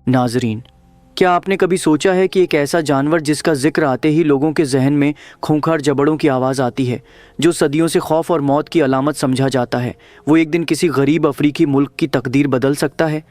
नाजरीन, क्या आपने कभी सोचा है कि एक ऐसा जानवर जिसका जिक्र आते ही लोगों के जहन में खूंखार जबड़ों की आवाज़ आती है, जो सदियों से खौफ और मौत की अलामत समझा जाता है, वो एक दिन किसी गरीब अफ्रीकी मुल्क की तकदीर बदल सकता है?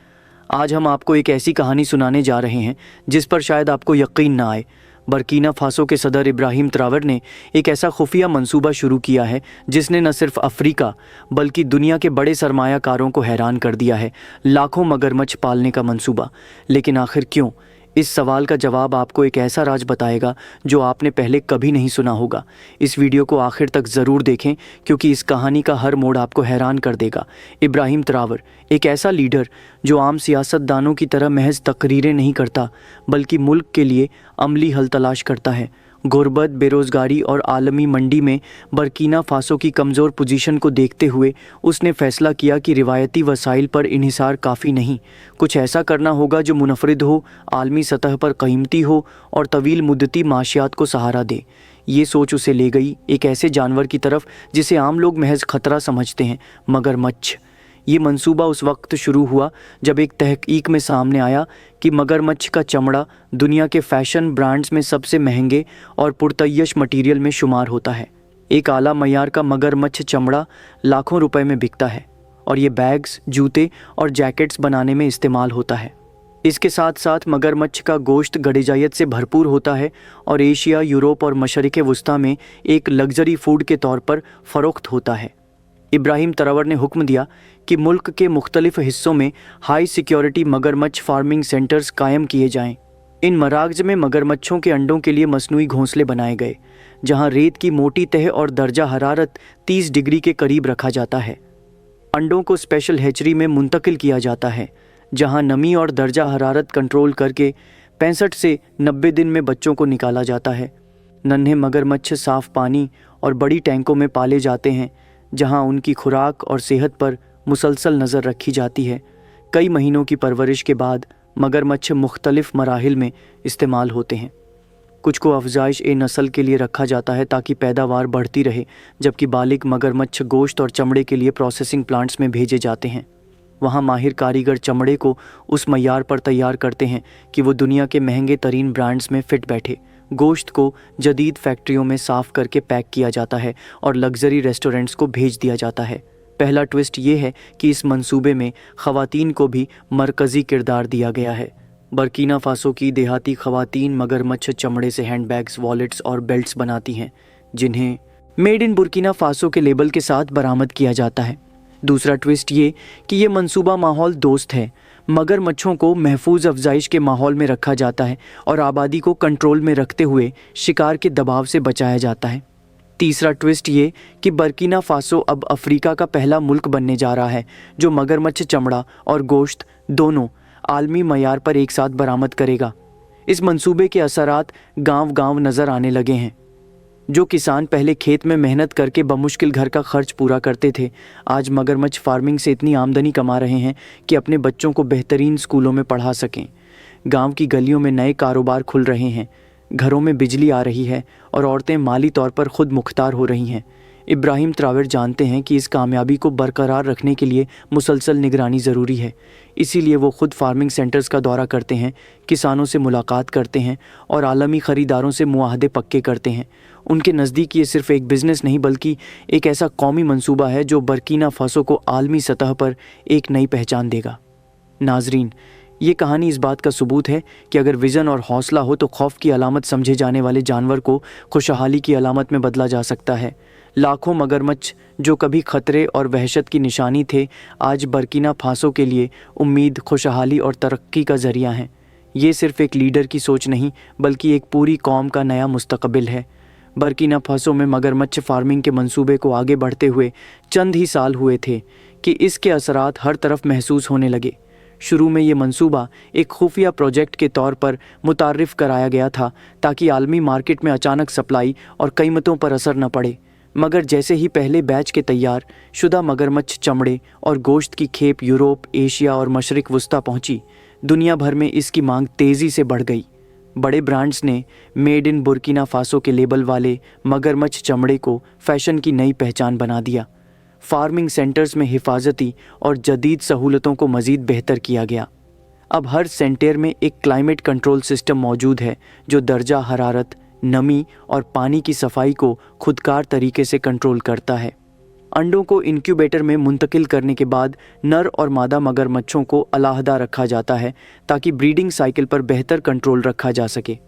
आज हम आपको एक ऐसी कहानी सुनाने जा रहे हैं जिस पर शायद आपको यकीन ना आए। बर्कीना फासो के सदर इब्राहिम ट्रावर ने एक ऐसा खुफिया मंसूबा शुरू किया है जिसने न सिर्फ अफ्रीका बल्कि दुनिया के बड़े सरमायाकारों को हैरान कर दिया है। लाखों मगरमच्छ पालने का मंसूबा। लेकिन आखिर क्यों? इस सवाल का जवाब आपको एक ऐसा राज बताएगा जो आपने पहले कभी नहीं सुना होगा। इस वीडियो को आखिर तक ज़रूर देखें क्योंकि इस कहानी का हर मोड़ आपको हैरान कर देगा। इब्राहिम ट्रावर एक ऐसा लीडर जो आम सियासतदानों की तरह महज तकरीरें नहीं करता बल्कि मुल्क के लिए अमली हल तलाश करता है। गुर्बत, बेरोज़गारी और आलमी मंडी में बर्कीना फासो की कमज़ोर पोजीशन को देखते हुए उसने फ़ैसला किया कि रिवायती वसाइल पर इन्हिसार काफ़ी नहीं, कुछ ऐसा करना होगा जो मुनफरिद हो, आलमी सतह पर क़ीमती हो और तवील मुद्दती माशियात को सहारा दे। ये सोच उसे ले गई एक ऐसे जानवर की तरफ जिसे आम लोग महज ख़तरा समझते हैं, मगरमच्छ। ये मंसूबा उस वक्त शुरू हुआ जब एक तहकीक में सामने आया कि मगरमच्छ का चमड़ा दुनिया के फ़ैशन ब्रांड्स में सबसे महंगे और पुरतयश मटीरियल में शुमार होता है। एक आला मयार का मगरमच्छ चमड़ा लाखों रुपए में बिकता है और ये बैग्स, जूते और जैकेट्स बनाने में इस्तेमाल होता है। इसके साथ साथ मगरमच्छ का गोश्त गडिजायत से भरपूर होता है और एशिया, यूरोप और मशरिक़ वस्ता में एक लग्जरी फूड के तौर पर फ़रोख्त होता है। इब्राहिम ट्रावर ने हुक्म दिया कि मुल्क के मुख्तलिफ हिस्सों में हाई सिक्योरिटी मगरमच्छ फार्मिंग सेंटर्स कायम किए जाएं। इन मराकज़ में मगरमच्छों के अंडों के लिए मसनूई घोंसले बनाए गए, जहां रेत की मोटी तह और दर्जा हरारत 30 डिग्री के करीब रखा जाता है। अंडों को स्पेशल हैचरी में मुंतकिल किया जाता है, जहां नमी और दर्जा हरारत कंट्रोल करके 65 से 90 दिन में बच्चों को निकाला जाता है। नन्हे मगरमच्छ साफ़ पानी और बड़ी टैंकों में पाले जाते हैं, जहां उनकी खुराक और सेहत पर मुसलसल नज़र रखी जाती है। कई महीनों की परवरिश के बाद मगरमच्छ मुख्तलिफ मराहिल में इस्तेमाल होते हैं। कुछ को अफजाइश ए नस्ल के लिए रखा जाता है ताकि पैदावार बढ़ती रहे, जबकि बालिग मगरमच्छ गोश्त और चमड़े के लिए प्रोसेसिंग प्लांट्स में भेजे जाते हैं। वहाँ माहिर कारीगर चमड़े को उस मयार पर तैयार करते हैं कि वो दुनिया के महंगे तरीन ब्रांड्स में फ़िट बैठे। गोश्त को जदीद फैक्ट्रियों में साफ़ करके पैक किया जाता है और लग्जरी रेस्टोरेंट्स को भेज दिया जाता है। पहला ट्विस्ट ये है कि इस मंसूबे में ख़वातीन को भी मरकज़ी किरदार दिया गया है। बर्कीना फासो की देहाती ख़वातीन मगरमच्छ चमड़े से हैंडबैग्स, वॉलेट्स और बेल्ट्स बनाती हैं, जिन्हें मेड इन बुर्किना फासो के लेबल के साथ बरामद किया जाता है। दूसरा ट्विस्ट ये कि ये मंसूबा माहौल दोस्त है। मगरमच्छों को महफूज अफजाइश के माहौल में रखा जाता है और आबादी को कंट्रोल में रखते हुए शिकार के दबाव से बचाया जाता है। तीसरा ट्विस्ट ये कि बर्कीना फासो अब अफ्रीका का पहला मुल्क बनने जा रहा है जो मगरमच्छ चमड़ा और गोश्त दोनों आलमी मयार पर एक साथ बरामद करेगा। इस मंसूबे के असरात गांव-गांव नज़र आने लगे हैं। जो किसान पहले खेत में मेहनत करके बमुश्किल घर का खर्च पूरा करते थे, आज मगरमच्छ फार्मिंग से इतनी आमदनी कमा रहे हैं कि अपने बच्चों को बेहतरीन स्कूलों में पढ़ा सकें। गांव की गलियों में नए कारोबार खुल रहे हैं, घरों में बिजली आ रही है और औरतें माली तौर पर खुद मुख्तार हो रही हैं। इब्राहिम ट्रावर जानते हैं कि इस कामयाबी को बरकरार रखने के लिए मुसलसल निगरानी ज़रूरी है। इसीलिए वो खुद फार्मिंग सेंटर्स का दौरा करते हैं, किसानों से मुलाकात करते हैं और आलमी ख़रीदारों से मुआहदे पक्के करते हैं। उनके नज़दीक ये सिर्फ़ एक बिज़नेस नहीं बल्कि एक ऐसा कौमी मंसूबा है जो बर्कीना फासो को आलमी सतह पर एक नई पहचान देगा। नाजरीन, ये कहानी इस बात का सबूत है कि अगर विज़न और हौसला हो तो खौफ की अलामत समझे जाने वाले जानवर को खुशहाली की अलामत में बदला जा सकता है। लाखों मगरमच्छ जो कभी ख़तरे और वहशत की निशानी थे, आज बर्कीना फासो के लिए उम्मीद, खुशहाली और तरक्की का ज़रिया हैं। ये सिर्फ़ एक लीडर की सोच नहीं बल्कि एक पूरी कौम का नया मुस्तकबिल है। बर्कीना फासो में मगरमच्छ फार्मिंग के मंसूबे को आगे बढ़ते हुए चंद ही साल हुए थे कि इसके असरात हर तरफ महसूस होने लगे। शुरू में ये मंसूबा एक खुफिया प्रोजेक्ट के तौर पर मुतारिफ़ कराया गया था ताकि आलमी मार्केट में अचानक सप्लाई और कीमतों पर असर न पड़े, मगर जैसे ही पहले बैच के तैयार शुदा मगरमच्छ चमड़े और गोश्त की खेप यूरोप, एशिया और मशरिक़ वस्ता पहुंची, दुनिया भर में इसकी मांग तेज़ी से बढ़ गई। बड़े ब्रांड्स ने मेड इन बुर्किना फासो के लेबल वाले मगरमच्छ चमड़े को फ़ैशन की नई पहचान बना दिया। फार्मिंग सेंटर्स में हिफाजती और जदीद सहूलतों को मज़ीद बेहतर किया गया। अब हर सेंटर में एक क्लाइमेट कंट्रोल सिस्टम मौजूद है जो दर्जा हरारत, नमी और पानी की सफाई को खुदकार तरीके से कंट्रोल करता है। अंडों को इंक्यूबेटर में मुंतकिल करने के बाद नर और मादा मगरमच्छों को अलहदा रखा जाता है ताकि ब्रीडिंग साइकिल पर बेहतर कंट्रोल रखा जा सके।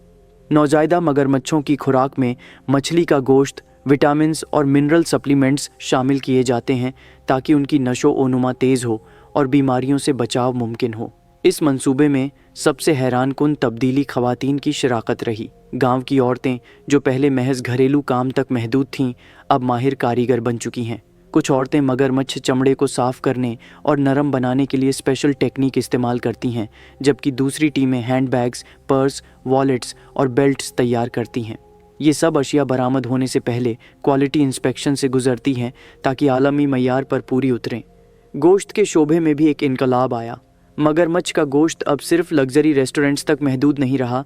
नौजायदा मगरमच्छों की खुराक में मछली का गोश्त, विटामिन्स और मिनरल सप्लीमेंट्स शामिल किए जाते हैं ताकि उनकी नशो ओ नुमा तेज़ हो और बीमारियों से बचाव मुमकिन हो। इस मंसूबे में सबसे हैरान कुन तब्दीली ख़वातीन की शराकत रही। गांव की औरतें जो पहले महज घरेलू काम तक महदूद थीं, अब माहिर कारीगर बन चुकी हैं। कुछ औरतें मगरमच्छ चमड़े को साफ़ करने और नरम बनाने के लिए स्पेशल टेक्निक इस्तेमाल करती हैं, जबकि दूसरी टीमें हैंडबैग्स, पर्स, वॉलेट्स और बेल्ट्स तैयार करती हैं। ये सब अशिया बरामद होने से पहले क्वालिटी इंस्पेक्शन से गुजरती हैं ताकि आलमी मयार पर पूरी उतरें। गोश्त के शोबे में भी एक इनकलाब आया। मगरमच्छ का गोश्त अब सिर्फ लग्जरी रेस्टोरेंट्स तक महदूद नहीं रहा,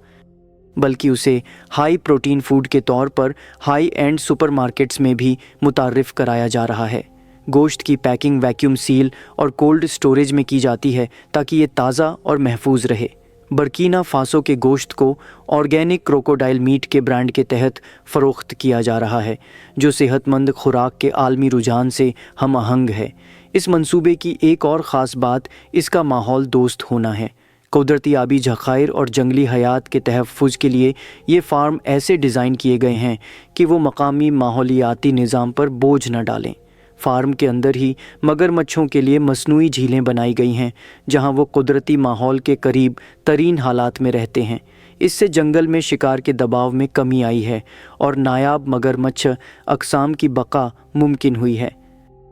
बल्कि उसे हाई प्रोटीन फूड के तौर पर हाई एंड सुपरमार्केट्स में भी मुतारिफ कराया जा रहा है। गोश्त की पैकिंग वैक्यूम सील और कोल्ड स्टोरेज में की जाती है ताकि ये ताज़ा और महफूज रहे। बर्कीना फासो के गोश्त को ऑर्गेनिक क्रोकोडाइल मीट के ब्रांड के तहत फ़रोख्त किया जा रहा है, जो सेहतमंद खुराक के आलमी रुझान से हम आहंग है। इस मंसूबे की एक और ख़ास बात इसका माहौल दोस्त होना है। कुदरती आबी ज़ख़ायर और जंगली हयात के तहफ़्फ़ुज़ के लिए ये फार्म ऐसे डिज़ाइन किए गए हैं कि वो मकामी माहौलियाती निज़ाम पर बोझ न डालें। फार्म के अंदर ही मगरमच्छों के लिए मसनूई झीलें बनाई गई हैं जहां वो कुदरती माहौल के करीब तरीन हालात में रहते हैं। इससे जंगल में शिकार के दबाव में कमी आई है और नायाब मगरमच्छ अक़साम की बका मुमकिन हुई है।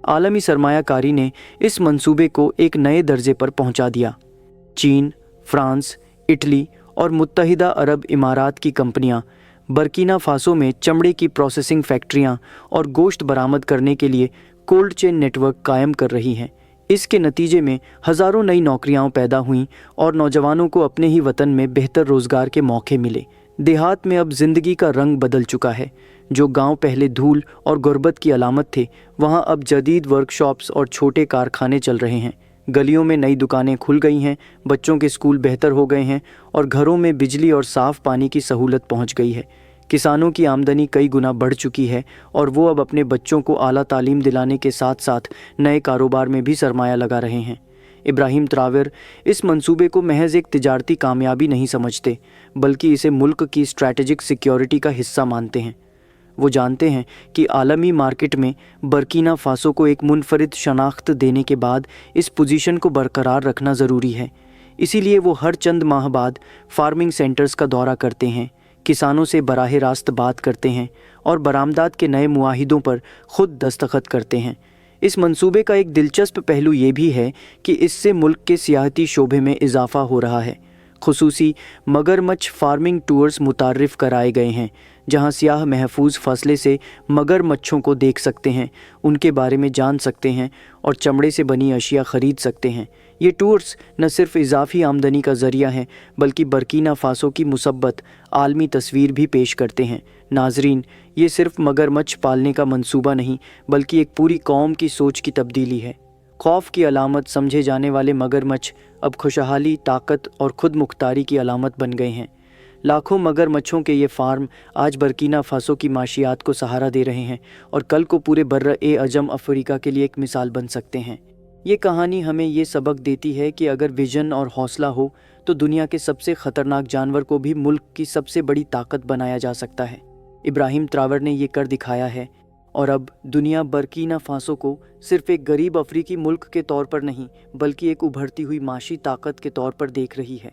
आलमी सरमायाकारी ने इस मंसूबे को एक नए दर्जे पर पहुंचा दिया। चीन, फ्रांस, इटली और मुत्तहिदा अरब इमारात की कंपनियां बर्कीना फासो में चमड़े की प्रोसेसिंग फैक्ट्रियां और गोश्त बरामद करने के लिए कोल्ड चेन नेटवर्क कायम कर रही हैं। इसके नतीजे में हज़ारों नई नौकरियां पैदा हुईं और नौजवानों को अपने ही वतन में बेहतर रोज़गार के मौके मिले। देहात में अब ज़िंदगी का रंग बदल चुका है। जो गांव पहले धूल और गुर्बत की अलामत थे, वहां अब जदीद वर्कशॉप्स और छोटे कारखाने चल रहे हैं। गलियों में नई दुकानें खुल गई हैं, बच्चों के स्कूल बेहतर हो गए हैं और घरों में बिजली और साफ़ पानी की सहूलत पहुंच गई है। किसानों की आमदनी कई गुना बढ़ चुकी है और वो अब अपने बच्चों को आला तालीम दिलाने के साथ साथ नए कारोबार में भी सरमाया लगा रहे हैं। इब्राहिम त्रावर इस मंसूबे को महज एक तिजारती कामयाबी नहीं समझते, बल्कि इसे मुल्क की स्ट्रैटेजिक सिक्योरिटी का हिस्सा मानते हैं। वो जानते हैं कि आलमी मार्केट में बर्कीना फासो को एक मुनफरिद शनाख्त देने के बाद इस पोजीशन को बरकरार रखना ज़रूरी है। इसीलिए वो हर चंद माह बाद फार्मिंग सेंटर्स का दौरा करते हैं, किसानों से बराह रास्त बात करते हैं और बरामदात के नए मुआहिदों पर ख़ुद दस्तखत करते हैं। इस मंसूबे का एक दिलचस्प पहलू ये भी है कि इससे मुल्क के सियाहती शोबे में इजाफ़ा हो रहा है। खुसूसी मगरमच्छ फार्मिंग टूर्स मुतारिफ़ कराए गए हैं, जहां सियाह महफूज फासले से मगरमच्छों को देख सकते हैं, उनके बारे में जान सकते हैं और चमड़े से बनी अशिया ख़रीद सकते हैं। ये टूर्स न सिर्फ इजाफ़ी आमदनी का ज़रिया हैं, बल्कि बर्कीना फासो की मुसब्बत आलमी तस्वीर भी पेश करते हैं। नाजरीन, ये सिर्फ मगरमच्छ पालने का मंसूबा नहीं, बल्कि एक पूरी कौम की सोच की तब्दीली है। खौफ की अलामत समझे जाने वाले मगरमच्छ अब खुशहाली, ताकत और खुद मुख्तारी की अलामत बन गए हैं। लाखों मगरमच्छों के ये फार्म आज बर्कीना फासो की माशियात को सहारा दे रहे हैं और कल को पूरे बर्र-ए-अजम अफ्रीका के लिए एक मिसाल बन सकते हैं। ये कहानी हमें ये सबक देती है कि अगर विजन और हौसला हो तो दुनिया के सबसे ख़तरनाक जानवर को भी मुल्क की सबसे बड़ी ताकत बनाया जा सकता है। इब्राहिम त्रावर ने ये कर दिखाया है और अब दुनिया बर्कीना फासो को सिर्फ एक गरीब अफ्रीकी मुल्क के तौर पर नहीं, बल्कि एक उभरती हुई माशी ताकत के तौर पर देख रही है।